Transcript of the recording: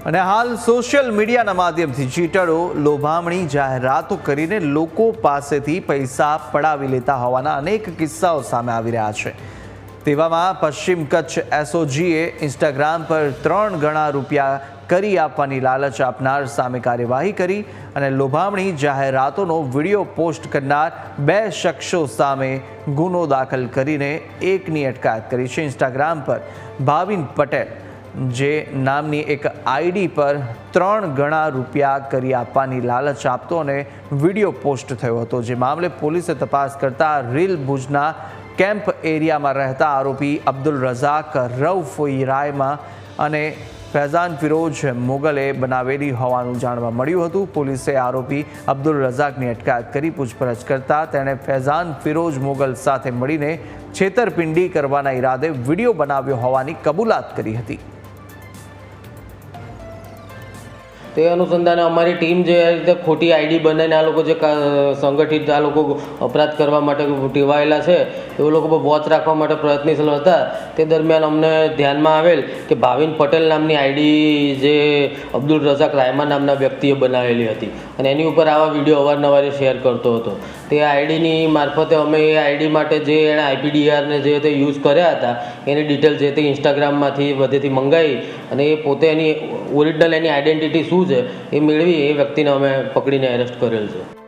અને હાલ સોશિયલ મીડિયાના માધ્યમથી ચીટરો લોભામણી જાહેરાતો કરીને લોકો પાસેથી પૈસા પડાવી લેતા હોવાના અનેક કિસ્સાઓ સામે આવી રહ્યા છે। તેવામાં પશ્ચિમ કચ્છ એસઓજીએ ઇન્સ્ટાગ્રામ પર 3 ગણા રૂપિયા કરી આપવાની લાલચ આપનાર સામે કાર્યવાહી કરી અને લોભામણી જાહેરાતોનો વિડીયો પોસ્ટ કરનાર 2 શખ્સો સામે ગુનો દાખલ કરીને એકની અટકાયત કરી છે। ઇન્સ્ટાગ્રામ પર ભાવિન પટેલ જે નામની એક આઈડી પર 3 ગણા રૂપિયા કરી આપવાની લાલચ આપતો અને વિડીયો પોસ્ટ થયો હતો, જે મામલે પોલીસે તપાસ કરતા રીલ ભુજના કેમ્પ એરિયામાં રહેતા આરોપી અબ્દુલ રઝાક રઉફ ઈરાયમાં અને ફૈઝાન ફિરોજ મોગલે બનાવેલી હોવાનું જાણવા મળ્યું હતું। પોલીસે આરોપી અબ્દુલ રઝાકની અટકાયત કરી પૂછપરછ કરતા તેણે ફૈઝાન ફિરોજ મોગલ સાથે મળીને છેતરપિંડી કરવાના ઈરાદે વિડીયો બનાવ્યો હોવાની કબૂલાત કરી હતી। તે અનુસંધાને અમારી ટીમ જે રીતે ખોટી આઈડી બનાવીને આ લોકો જે સંગઠિત આ લોકો અપરાધ કરવા માટે ટેવાયેલા છે એ લોકો પર વોચ રાખવા માટે પ્રયત્નશીલ હતા। તે દરમિયાન અમને ધ્યાનમાં આવેલ કે ભાવિન પટેલ નામની આઈડી જે અબ્દુલ રઝાક રાયમા નામના વ્યક્તિએ બનાવેલી હતી અને એની ઉપર આવા વિડીયો અવારનવાર શેર કરતો હતો। તે આઈડીની મારફતે અમે એ આઈડી માટે જે એણે આઈપીડીઆરને જે તે યુઝ કર્યા હતા એની ડિટેલ જે તે ઇન્સ્ટાગ્રામમાંથી બધેથી મંગાવી અને એ પોતે એની ઓરિજિનલ એની આઈડેન્ટિટી શું છે એ મેળવી એ વ્યક્તિને અમે પકડીને એરેસ્ટ કરેલ છે।